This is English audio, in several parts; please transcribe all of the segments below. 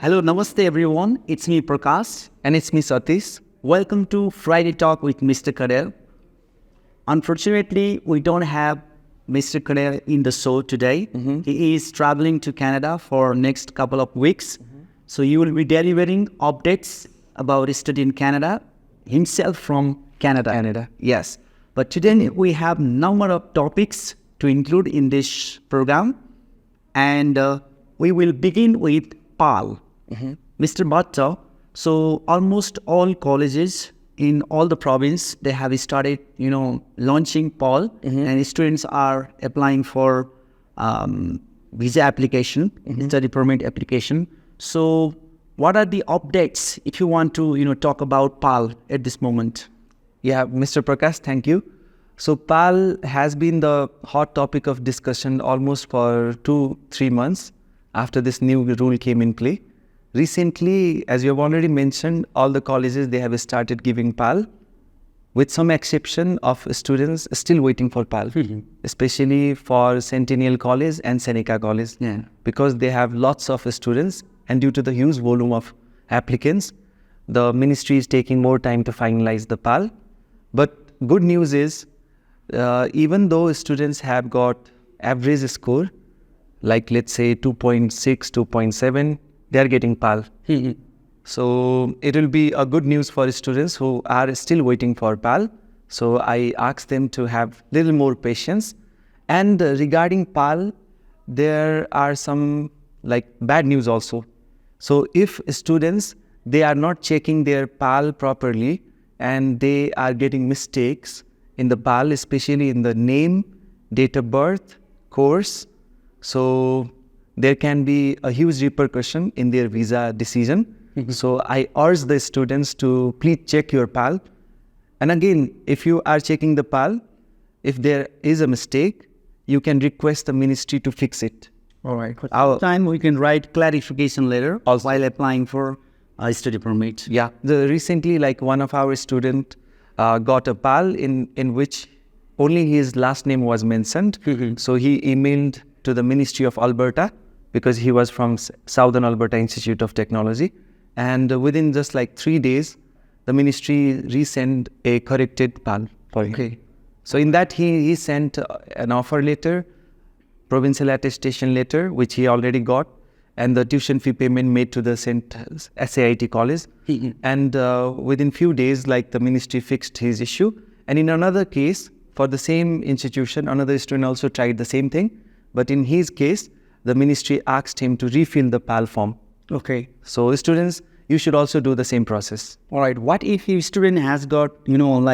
Hello, namaste everyone. It's me Prakash. And it's me, Satish. Welcome to Friday Talk with Mr. Kandel. Unfortunately, we don't have Mr. Kandel in the show today. He is traveling to Canada for next couple of weeks. So you will be delivering updates about study in Canada himself from Canada. Yes. But today we have number of topics to include in this program. And we will begin with PAL. Mr. Bhatta, so almost all colleges in all the province, they have started, launching PAL, and students are applying for visa application, study permit application. So what are the updates if you want to, talk about PAL at this moment? Yeah, Mr. Prakash, thank you. So PAL has been the hot topic of discussion almost for 2-3 months after this new rule came in play. Recently, as you have already mentioned, all the colleges, they have started giving PAL, with some exception of students still waiting for PAL, especially for Centennial College and Seneca College, because they have lots of students, and due to the huge volume of applicants, the ministry is taking more time to finalize the PAL. But good news is, even though students have got average score, like let's say 2.6, 2.7, they are getting PAL. So it will be a good news for students who are still waiting for PAL. So I ask them to have little more patience. And regarding PAL, there are some bad news also. So if students, they are not checking their PAL properly and they are getting mistakes in the PAL, especially in the name, date of birth, course, so there can be a huge repercussion in their visa decision. So I urge the students to please check your PAL. And again, if you are checking the PAL, if there is a mistake, you can request the ministry to fix it. All right. Time we can write clarification letter also while applying for a study permit. Yeah. Recently, one of our student got a PAL in which only his last name was mentioned. So he emailed to the Ministry of Alberta, because he was from Southern Alberta Institute of Technology. And within just 3 days, the ministry resent a corrected PAL for him. Okay. So in that, he sent an offer letter, provincial attestation letter, which he already got, and the tuition fee payment made to the SAIT college. And within few days, the ministry fixed his issue. And in another case, for the same institution, another student also tried the same thing. But in his case, the ministry asked him to refill the PAL form. Okay. So students, you should also do the same process. All right. What if a student has got, wrong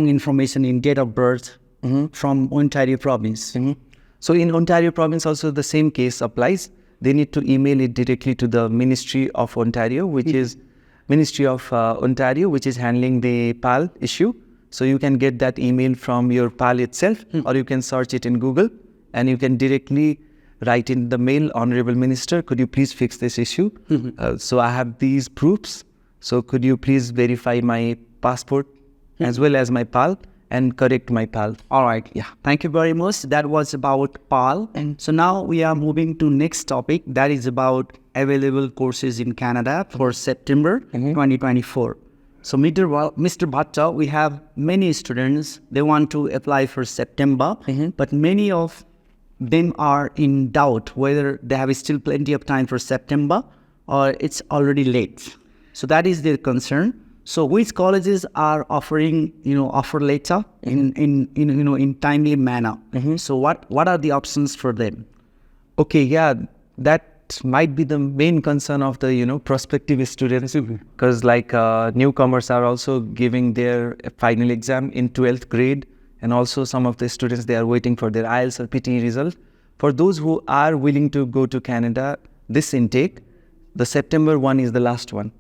information in date of birth from Ontario province? So in Ontario province also the same case applies. They need to email it directly to the Ministry of Ontario, which is Ministry of Ontario, which is handling the PAL issue. So you can get that email from your PAL itself, or you can search it in Google, and you can directly write in the mail, Honorable Minister, could you please fix this issue? So I have these proofs. So could you please verify my passport as well as my PAL and correct my PAL? All right. Yeah. Thank you very much. That was about PAL. And so now we are moving to next topic. That is about available courses in Canada for September 2024. So Mr. Bhatta, we have many students, they want to apply for September, but many of them are in doubt whether they have still plenty of time for September or it's already late. So that is their concern. So which colleges are offering, offer letter in timely manner? So what are the options for them? Okay, yeah, that might be the main concern of the prospective students, because newcomers are also giving their final exam in 12th grade, and also some of the students, they are waiting for their IELTS or PTE result. For those who are willing to go to Canada, this intake, the September one is the last one,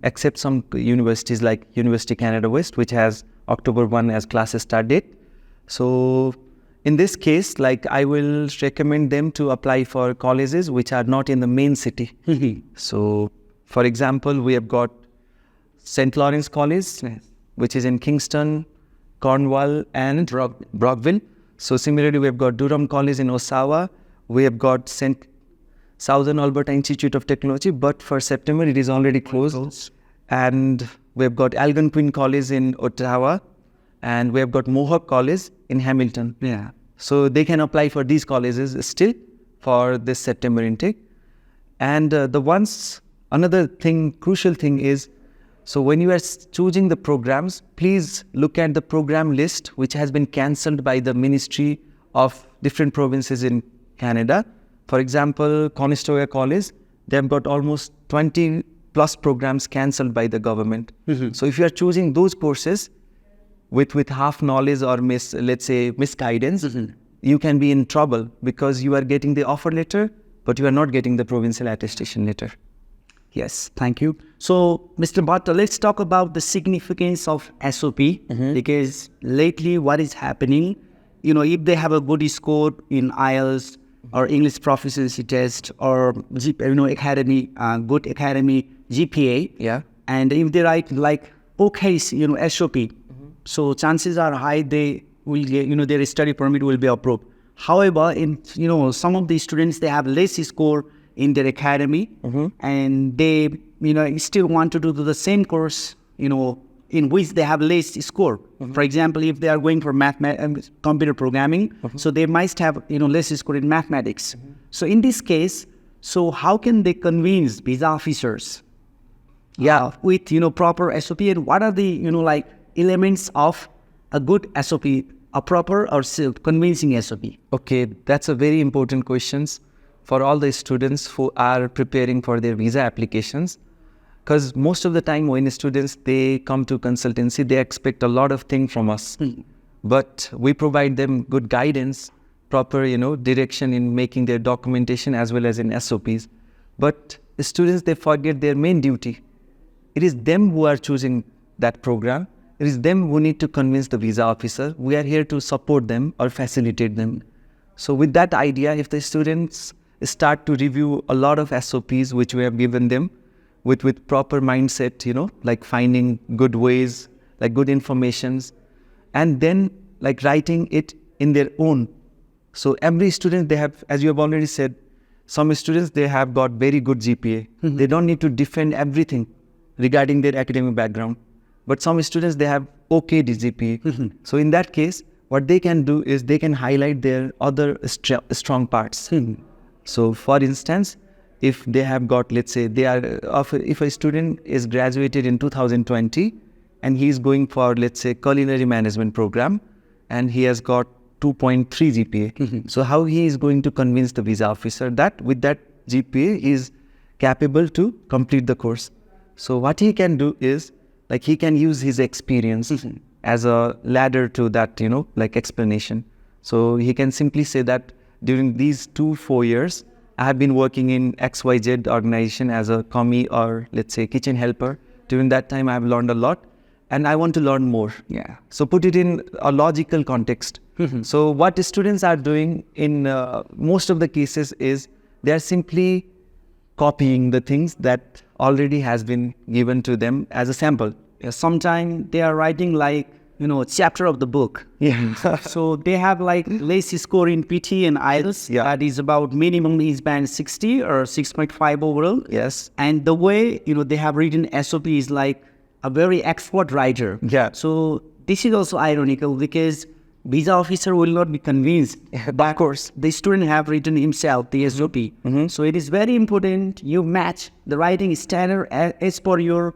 except some universities like University Canada West, which has October 1 as class start date. So in this case, I will recommend them to apply for colleges which are not in the main city. So, for example, we have got St. Lawrence College, which is in Kingston, Cornwall, and Brockville. So similarly, we have got Durham College in Oshawa. We have got St. Southern Alberta Institute of Technology, but for September it is already closed. And we've got Algonquin College in Ottawa, and we've got Mohawk College in Hamilton. Yeah. So they can apply for these colleges still for this September intake. And another thing, crucial thing is, so when you are choosing the programs, please look at the program list which has been cancelled by the Ministry of different provinces in Canada. For example, Conestoga College, they've got almost 20 plus programs cancelled by the government. So if you are choosing those courses with half knowledge or misguidance, you can be in trouble because you are getting the offer letter, but you are not getting the provincial attestation letter. Yes, thank you. So, Mr. Bhatta, let's talk about the significance of SOP, because lately what is happening, if they have a good score in IELTS or English proficiency test or academy, good academy GPA, and if they write like okay, SOP, so chances are high they will get, their study permit will be approved. However, in some of the students, they have less score in their academy, and they still want to do the same course in which they have less score. For example, if they are going for computer programming, so they might have less score in mathematics. So in this case, so how can they convince visa officers with proper SOP, and what are the elements of a good SOP, a proper or convincing SOP? Okay, that's a very important question for all the students who are preparing for their visa applications. Because most of the time when students, they come to consultancy, they expect a lot of things from us. But we provide them good guidance, proper direction in making their documentation as well as in SOPs. But the students, they forget their main duty. It is them who are choosing that program. It is them who need to convince the visa officer. We are here to support them or facilitate them. So with that idea, if the students start to review a lot of SOPs which we have given them with proper mindset, like finding good ways, like good informations, and then like writing it in their own. So every student, they have, as you have already said, some students, they have got very good GPA. They don't need to defend everything regarding their academic background. But some students, they have okay GPA. So in that case, what they can do is they can highlight their other strong parts. So for instance, if they have got, let's say, if a student is graduated in 2020 and he is going for, let's say, culinary management program, and he has got 2.3 GPA. So how he is going to convince the visa officer that with that GPA he is capable to complete the course? So what he can do is, like, he can use his experience as a ladder to that, explanation. So he can simply say that during these 4 years, I have been working in XYZ organization as a commie or, let's say, kitchen helper. During that time, I have learned a lot and I want to learn more. So put it in a logical context. So what students are doing in most of the cases is they are simply copying the things that already has been given to them as a sample. Sometimes they are writing like, chapter of the book. So they have like less score in PT and IELTS. That is about minimum is band 60 or 6.5 overall. And the way, they have written SOP is like a very expert writer. So this is also ironical because visa officer will not be convinced. But of course, the student have written himself the SOP. So it is very important you match the writing standard as per your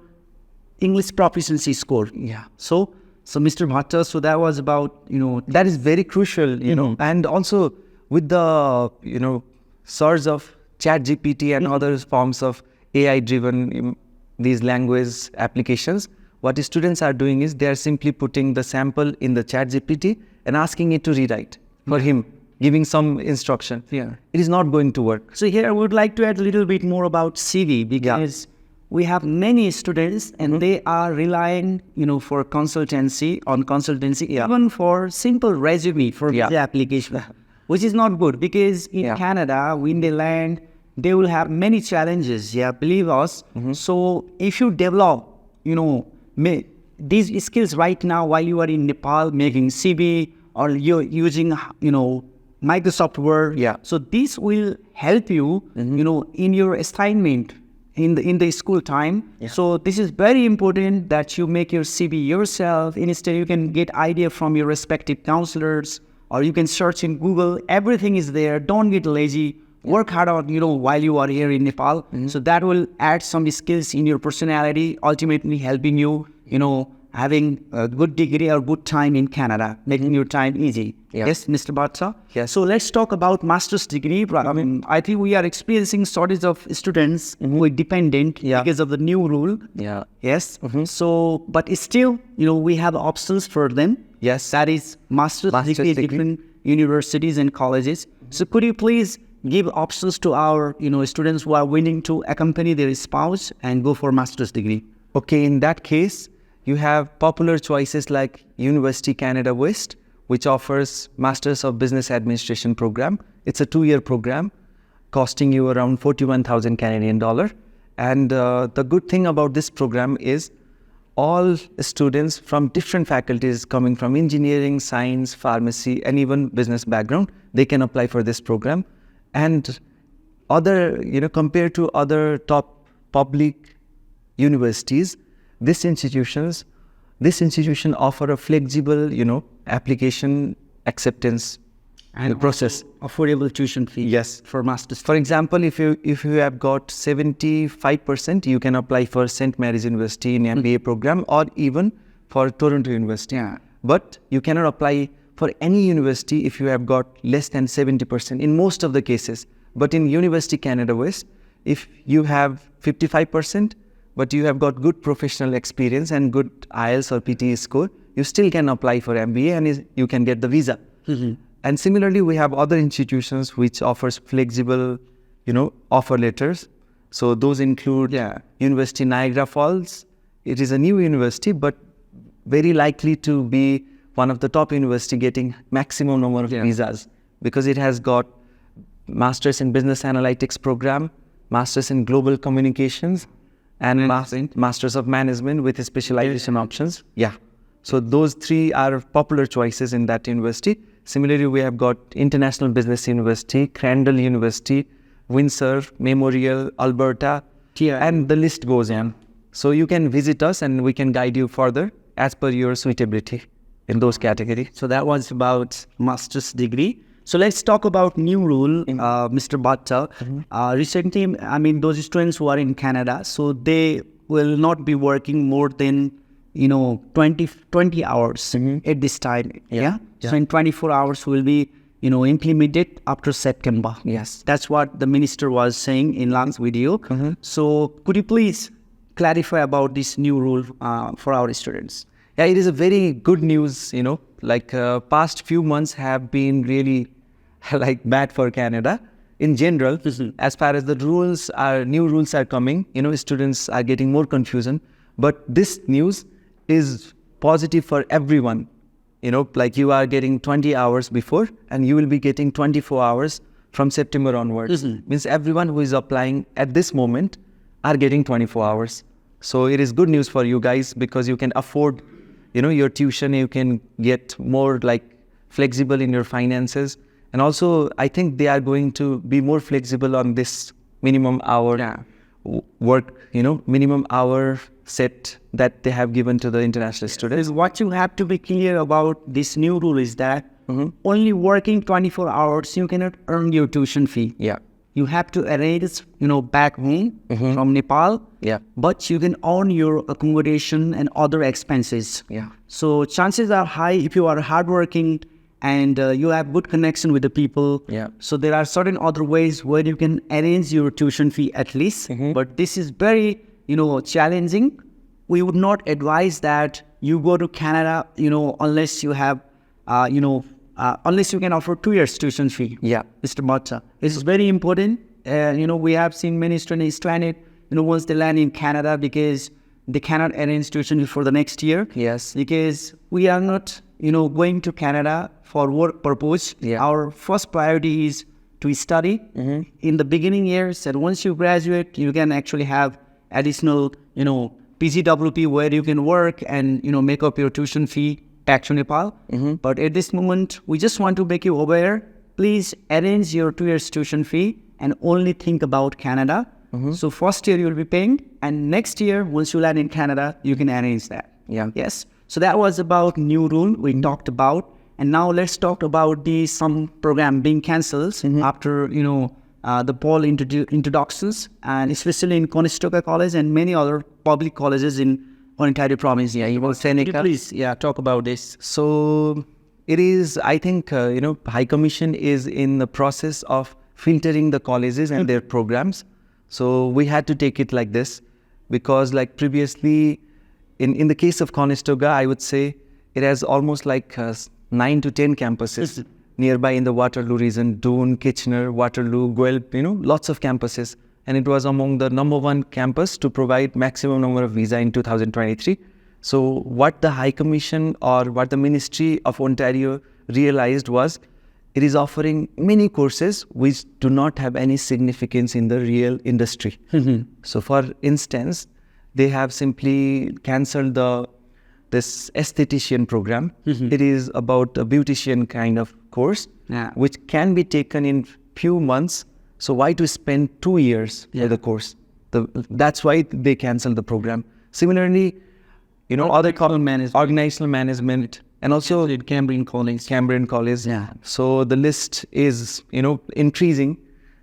English proficiency score. So Mr. Bhatta, so that was about, that is very crucial, and also with the, source of ChatGPT and other forms of AI-driven these language applications, what the students are doing is they are simply putting the sample in the ChatGPT and asking it to rewrite for him, giving some instruction. It is not going to work. So here I would like to add a little bit more about CV because we have many students and they are relying, for consultancy, even for simple resume for the application, which is not good because in Canada, when they land, they will have many challenges. Believe us. So if you develop, these skills right now while you are in Nepal making CV or you're using, Microsoft Word. Yeah. So this will help you, in your assignment in the school time. Yeah. So this is very important that you make your CV yourself. Instead, you can get idea from your respective counselors, or you can search in Google. Everything is there. Don't get lazy. Work hard on, while you are here in Nepal. So that will add some skills in your personality, ultimately helping you, having a good degree or good time in Canada, making your time easy. Yeah. Yes, Mr. Bhatta? Yes. So let's talk about master's degree. I mean, I think we are experiencing shortage of students who are dependent because of the new rule. Yeah. Yes. So, but still, we have options for them. Yes. That is master's degree in different universities and colleges. So could you please give options to our, students who are willing to accompany their spouse and go for master's degree? Okay, in that case, you have popular choices like University Canada West, which offers Masters of Business Administration program. It's a 2-year program costing you around 41,000 Canadian dollar. And the good thing about this program is all students from different faculties coming from engineering, science, pharmacy, and even business background, they can apply for this program. And compared to other top public universities, this institution offer a flexible, application acceptance And process. Affordable tuition fee. Yes. For master's. For example, if you have got 75%, you can apply for St. Mary's University in MBA program, or even for Toronto University. Yeah. But you cannot apply for any university if you have got less than 70% in most of the cases. But in University Canada West, if you have 55%, but you have got good professional experience and good IELTS or PTE score, you still can apply for MBA and you can get the visa. And similarly, we have other institutions which offers flexible, offer letters. So those include University Niagara Falls. It is a new university, but very likely to be one of the top university getting maximum number of visas, because it has got Masters in Business Analytics program, Masters in Global Communications, and Masters of Management with specialization options. Yeah. So those 3 are popular choices in that university. Similarly, we have got International Business University, Kandel University, Windsor, Memorial, Alberta, and the list goes on. So you can visit us and we can guide you further as per your suitability in those categories. So that was about master's degree. So let's talk about new rule, Mr. Bhatta. Recently, I mean, those students who are in Canada, so they will not be working more than 20 hours at this time. So in 24 hours will be implemented after September. Yes. That's what the minister was saying in last video. So could you please clarify about this new rule for our students? Yeah, it is a very good news, past few months have been really bad for Canada in general. As far as the new rules are coming, students are getting more confusion. But this news is positive for everyone. You are getting 20 hours before and you will be getting 24 hours from September onwards. Means everyone who is applying at this moment are getting 24 hours. So it is good news for you guys, because you can afford, your tuition, you can get more flexible in your finances. And also, I think they are going to be more flexible on this minimum hour work, minimum hour set that they have given to the international students. What you have to be clear about this new rule is that only working 24 hours, you cannot earn your tuition fee. Yeah. You have to arrange, back home from Nepal. Yeah. But you can earn your accommodation and other expenses. Yeah. So chances are high if you are hardworking and you have good connection with the people. Yeah. So there are certain other ways where you can arrange your tuition fee at least. But this is very, challenging. We would not advise that you go to Canada, unless you have, unless you can offer 2 years tuition fee. Yeah. Mr. Bhatta. This is very important. We have seen many students stranded, once they land in Canada because they cannot arrange tuition for the next year. Yes. Because we are not, going to Canada for work purpose. Yeah. Our first priority is to study in the beginning years. And once you graduate, you can actually have additional, PGWP where you can work and, make up your tuition fee back to Nepal. But at this moment, we just want to make you aware please arrange your 2 years tuition fee and only think about Canada. So first year you'll be paying, and next year once you land in Canada, you can arrange that. Yeah. Yes. So that was about new rule we talked about, and now let's talk about the some program being cancelled after the poll introductions, and especially in Conestoga College and many other public colleges in Ontario province. Yeah, you will Seneca. Please, talk about this. So it is, I think, High Commission is in the process of filtering the colleges and their programs. So we had to take it like this, because like previously, in the case of Conestoga, I would say it has almost like 9 to 10 campuses nearby in the Waterloo region, Doon, Kitchener, Waterloo, Guelph, lots of campuses. And it was among the #1 campus to provide maximum number of visa in 2023. So what the High Commission or what the Ministry of Ontario realized was, it is offering many courses which do not have any significance in the real industry. So for instance, they have simply cancelled this esthetician program. It is about a beautician kind of course, which can be taken in few months. So why to spend 2 years for the course? That's why they cancelled the program. Similarly, other organizational management, and also Cambrian College. Yeah. So the list is, increasing.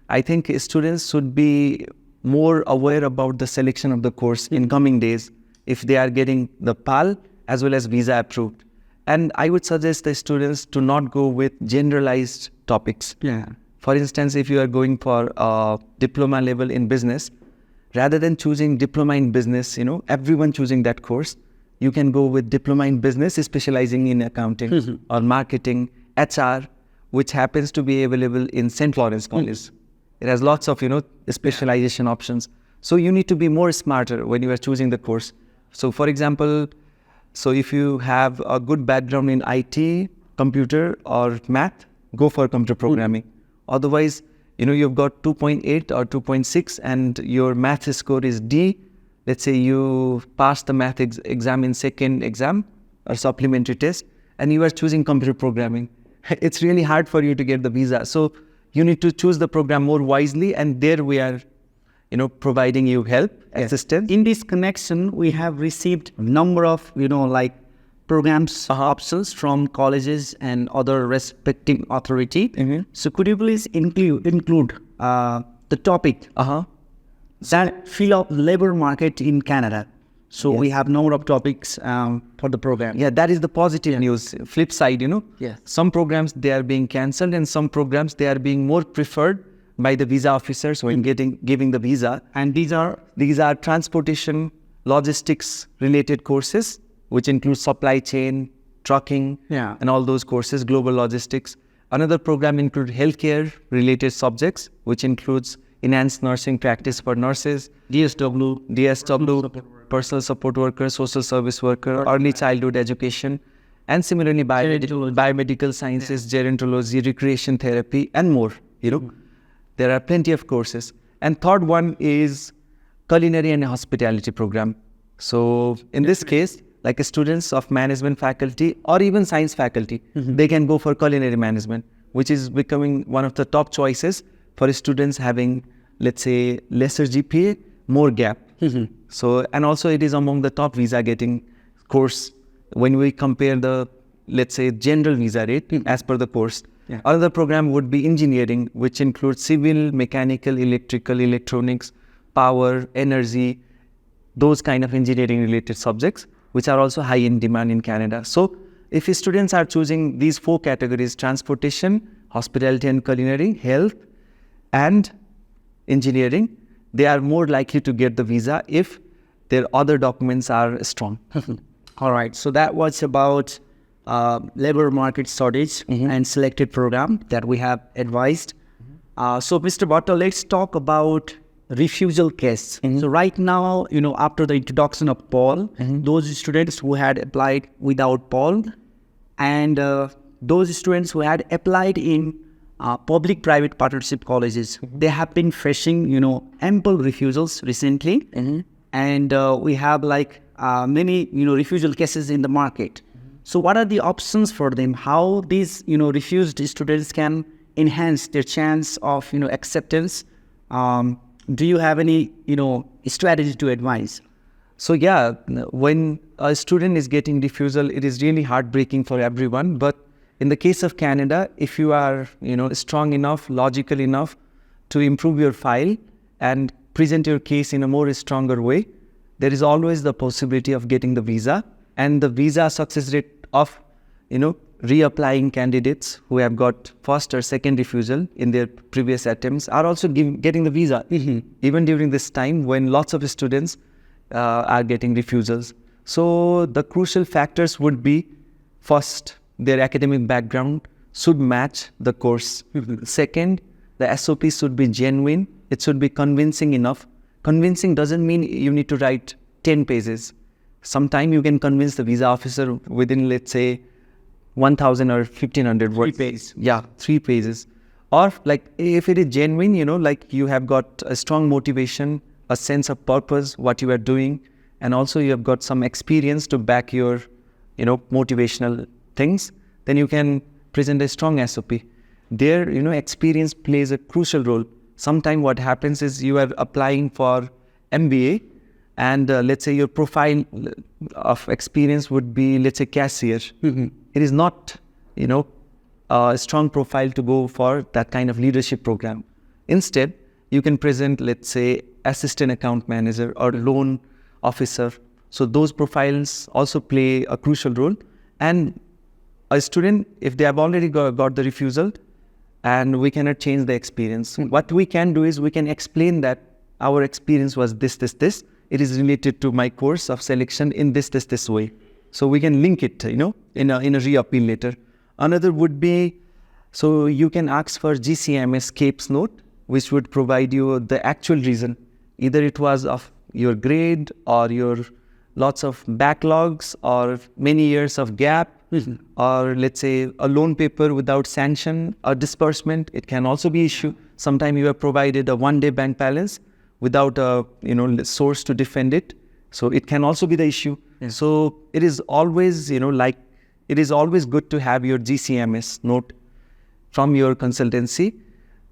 I think students should be more aware about the selection of the course in coming days, if they are getting the PAL as well as visa approved. And I would suggest the students to not go with generalized topics. Yeah. For instance, if you are going for a diploma level in business, rather than choosing diploma in business, everyone choosing that course, you can go with diploma in business, specializing in accounting or marketing, HR, which happens to be available in St. Lawrence College. It has lots of, specialization options. So you need to be more smarter when you are choosing the course. So for example, if you have a good background in IT, computer or math, go for computer programming. Otherwise, you've got 2.8 or 2.6 and your math score is D. Let's say you passed the math exam in second exam or supplementary test, and you are choosing computer programming. It's really hard for you to get the visa. So you need to choose the program more wisely, and there we are, providing you help, assistance. In this connection, we have received a number of, programs options from colleges and other respective authority. So could you please include the topic that fill up labor market in Canada? So we have number of topics for the program. Yeah, that is the positive news. Flip side, Yes. Some programs, they are being cancelled, and some programs, they are being more preferred by the visa officers when giving the visa. And these are transportation, logistics related courses, which include supply chain, trucking, and all those courses, global logistics. Another program includes healthcare related subjects, which includes enhanced nursing practice for nurses, DSW, personal support worker, social service worker, early childhood education, and similarly biomedical sciences, gerontology, recreation therapy, and more. There are plenty of courses. And third one is culinary and hospitality program. So in this case, like students of management faculty or even science faculty, they can go for culinary management, which is becoming one of the top choices for students having, let's say, lesser GPA, more gap. So, and also it is among the top visa getting course when we compare the, let's say, general visa rate as per the course. Another program would be engineering, which includes civil, mechanical, electrical, electronics, power, energy, those kind of engineering related subjects, which are also high in demand in Canada. So if students are choosing these 4 categories, transportation, hospitality and culinary, health, and engineering, they are more likely to get the visa if their other documents are strong. All right. So that was about labor market shortage and selected program that we have advised. So Mr. Bhatta, let's talk about refusal case. So right now, after the introduction of PAL, those students who had applied without PAL and those students who had applied in public-private partnership colleges, they have been facing, ample refusals recently. And we have many, refusal cases in the market. So what are the options for them? How these, refused students can enhance their chance of, acceptance. Do you have any, strategy to advise? So yeah, when a student is getting refusal, it is really heartbreaking for everyone. But in the case of Canada, if you are, strong enough, logical enough to improve your file and present your case in a more stronger way, there is always the possibility of getting the visa. And the visa success rate of, reapplying candidates who have got first or second refusal in their previous attempts are also getting the visa, even during this time when lots of students are getting refusals. So the crucial factors would be, first, their academic background should match the course. Second, the SOP should be genuine. It should be convincing enough. Convincing doesn't mean you need to write 10 pages. Sometimes you can convince the visa officer within, let's say, 1,000 or 1,500 words. 3 pages. Yeah, 3 pages. Or like if it is genuine, like you have got a strong motivation, a sense of purpose, what you are doing, and also you have got some experience to back your, motivational things, then you can present a strong SOP. There, experience plays a crucial role. Sometimes what happens is you are applying for MBA, and let's say your profile of experience would be, let's say, cashier. It is not, a strong profile to go for that kind of leadership program. Instead, you can present, let's say, assistant account manager or loan officer. So those profiles also play a crucial role. And a student, if they have already got the refusal and we cannot change the experience, what we can do is we can explain that our experience was this. It is related to my course of selection in this way. So we can link it, in a re-appeal letter. Another would be, so you can ask for GCMS CAPES note, which would provide you the actual reason. Either it was of your grade or your lots of backlogs or many years of gap, or let's say a loan paper without sanction or disbursement. It can also be issue. Sometimes you have provided a one-day bank balance without a source to defend it. So it can also be the issue. Yeah. So it is always, it is always good to have your GCMS note from your consultancy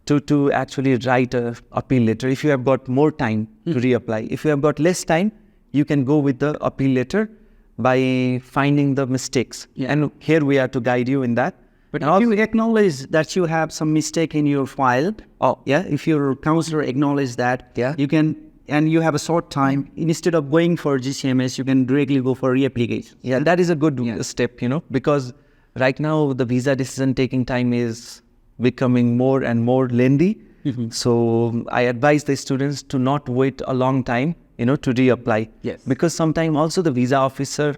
to actually write a appeal letter if you have got more time to reapply. If you have got less time, you can go with the appeal letter by finding the mistakes. Yeah. And here we are to guide you in that. But if you acknowledge that you have some mistake in your file, if your counselor acknowledges that, you can, and you have a short time, instead of going for GCMS, you can directly go for reapplication. Yeah, that is a good step, because right now the visa decision taking time is becoming more and more lengthy. So I advise the students to not wait a long time, to reapply. Yes. Because sometimes also the visa officer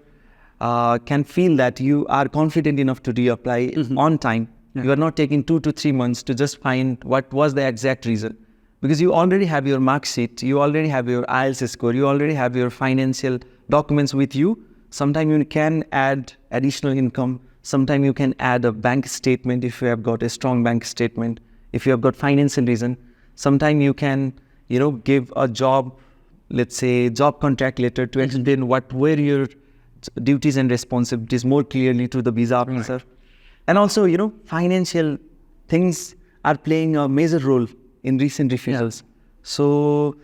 can feel that you are confident enough to reapply on time. Yeah. You are not taking 2 to 3 months to just find what was the exact reason. Because you already have your mark sheet, you already have your IELTS score, you already have your financial documents with you. Sometimes you can add additional income. Sometimes you can add a bank statement if you have got a strong bank statement. If you have got financial reason, sometimes you can, give a job, let's say, job contract letter to explain what were your duties and responsibilities more clearly to the visa officer. Right. And also, financial things are playing a major role in recent refusals. Yeah. So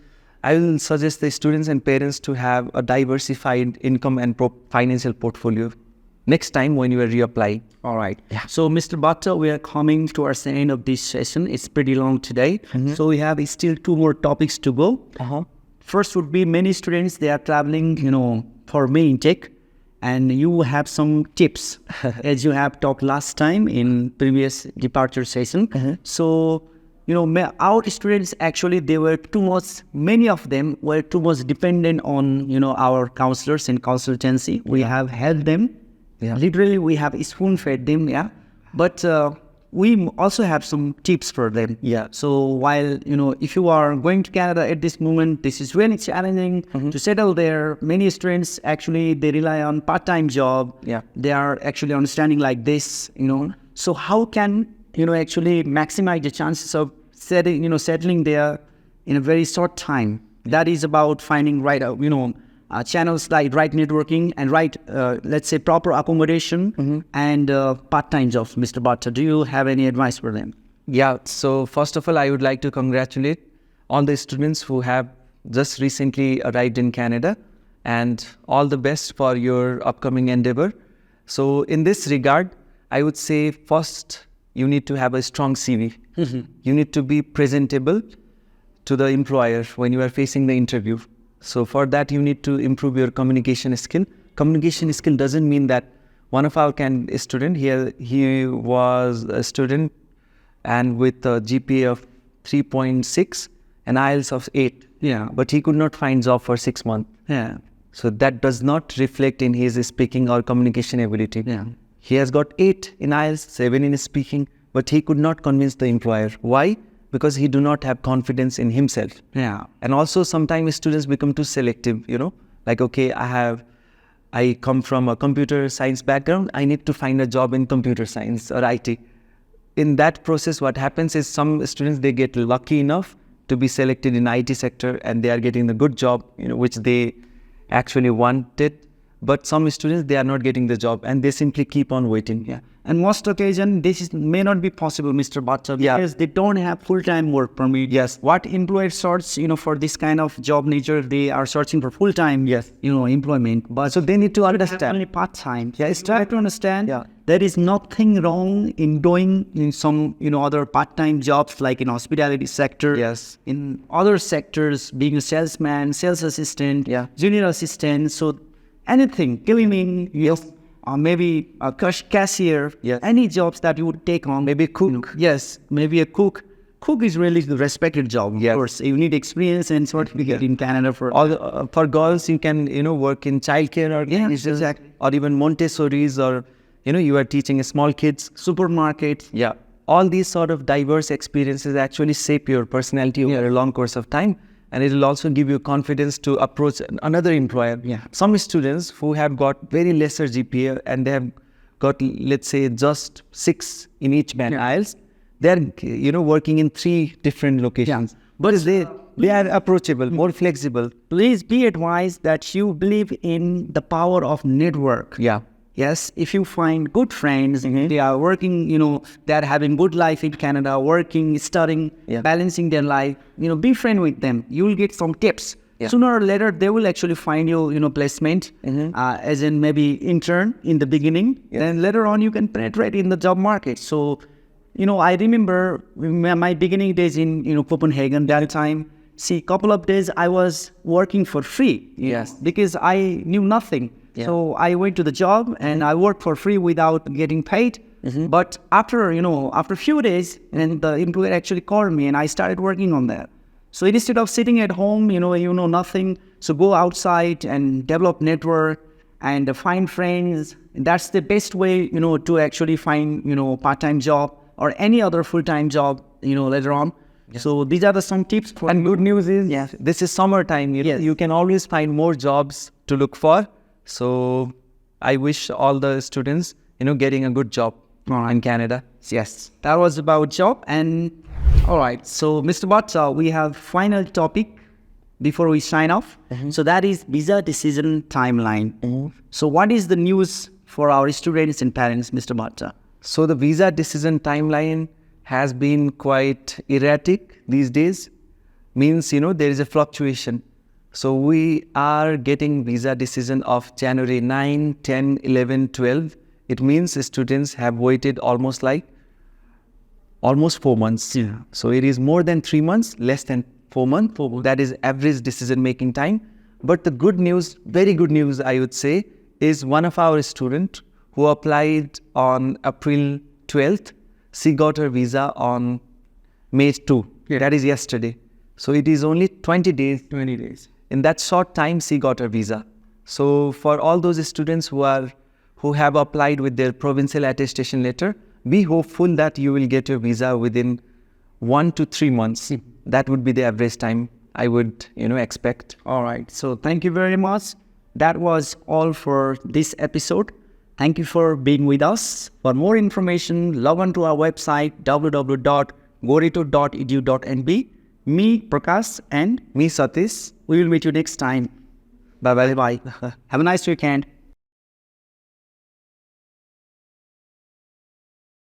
I will suggest the students and parents to have a diversified income and financial portfolio next time when you are reapplying. All right. Yeah. So Mr. Bhatta, we are coming towards the end of this session. It's pretty long today. So we have still 2 more topics to go. First would be many students, they are traveling, for May intake, and you have some tips as you have talked last time in previous departure session. So, our students actually, many of them were too much dependent on, our counselors in consultancy. We have helped them. Yeah. Literally, we have spoon-fed them, But we also have some tips for them. Yeah. So while, if you are going to Canada at this moment, this is really challenging to settle there. Many students, actually, they rely on part-time job. Yeah. They are actually understanding like this, So how can, actually maximize the chances of settling there in a very short time? That is about finding right, channels like right networking and right, let's say, proper accommodation and part-time jobs. Mr. Bhatta, do you have any advice for them? Yeah, so first of all, I would like to congratulate all the students who have just recently arrived in Canada, and all the best for your upcoming endeavor. So in this regard, I would say first, you need to have a strong CV. You need to be presentable to the employer when you are facing the interview. So for that, you need to improve your communication skill. Communication skill doesn't mean that one of our student here, he was a student and with a GPA of 3.6 and IELTS of 8. Yeah. But he could not find job for 6 months. Yeah. So that does not reflect in his speaking or communication ability. Yeah. He has got 8 in IELTS, 7 in speaking, but he could not convince the employer. Why? Because he do not have confidence in himself. Yeah. And also sometimes students become too selective, like, okay, I come from a computer science background, I need to find a job in computer science or IT. In that process, what happens is some students, they get lucky enough to be selected in IT sector and they are getting the good job, which they actually wanted. But some students, they are not getting the job and they simply keep on waiting. Yeah. And most occasion, may not be possible, Mr. Bhatta, because they don't have full-time work permit. Yes. What employer search, for this kind of job nature, they are searching for full-time, employment. But So they need to understand. only part-time. Yeah, It's try to understand. Yeah. There is nothing wrong in doing in some, other part-time jobs like in hospitality sector. Yes. In other sectors, being a salesman, sales assistant, Yeah. junior assistant. So anything, cleaning, Yes. or maybe a cashier, Yes. any jobs that you would take on. Maybe cook. Yes, maybe a cook. Cook is really the respected job. Yes. Of course, you need experience and certificate in Canada for. Or for girls, you can, work in childcare organizations, exactly. or even Montessori's, or, you are teaching small kids. Supermarket. Yeah. All these sort of diverse experiences actually shape your personality over a long course of time. And it will also give you confidence to approach another employer. Yeah. Some students who have got very lesser GPA and they have got, let's say, just 6 in each band IELTS, they're, working in 3 different locations. But they are approachable, more flexible. Please be advised that you believe in the power of network. Yeah. Yes, if you find good friends, they are working, they are having good life in Canada, working, studying, balancing their life, be friend with them. You will get some tips. Yeah. Sooner or later, they will actually find you, placement, as in maybe intern in the beginning. Then later on, you can penetrate in the job market. So, I remember my beginning days in, Copenhagen, that time, couple of days I was working for free. Yes. Because I knew nothing. Yeah. So I went to the job and I worked for free without getting paid. But after a few days, and the employer actually called me and I started working on that. So instead of sitting at home, nothing, so go outside and develop network and find friends. That's the best way, to actually find, part-time job or any other full-time job, later on. Yeah. So these are some tips. And good news is, this is summertime. You can always find more jobs to look for. So I wish all the students, getting a good job in Canada. Yes, that was about job. And all right, so Mr. Bhatta, we have final topic before we sign off. So that is visa decision timeline. So what is the news for our students and parents, Mr. Bhatta? So the visa decision timeline has been quite erratic these days. Means, there is a fluctuation. So we are getting visa decision of January 9, 10, 11, 12. It means students have waited almost 4 months. Yeah. So it is more than 3 months, less than 4 months. That is average decision-making time. But the good news, very good news, I would say, is one of our students who applied on April 12th, she got her visa on May 2. Yeah. That is yesterday. So it is only 20 days. 20 days. In that short time, she got her visa. So for all those students who have applied with their provincial attestation letter, be hopeful that you will get your visa within 1 to 3 months. That would be the average time I would, expect. All right. So thank you very much. That was all for this episode. Thank you for being with us. For more information, log on to our website www.goreto.edu.nb. Me, Prakash, and Me, Satish. we will meet you next time. Bye-bye. Bye-bye. Have a nice weekend.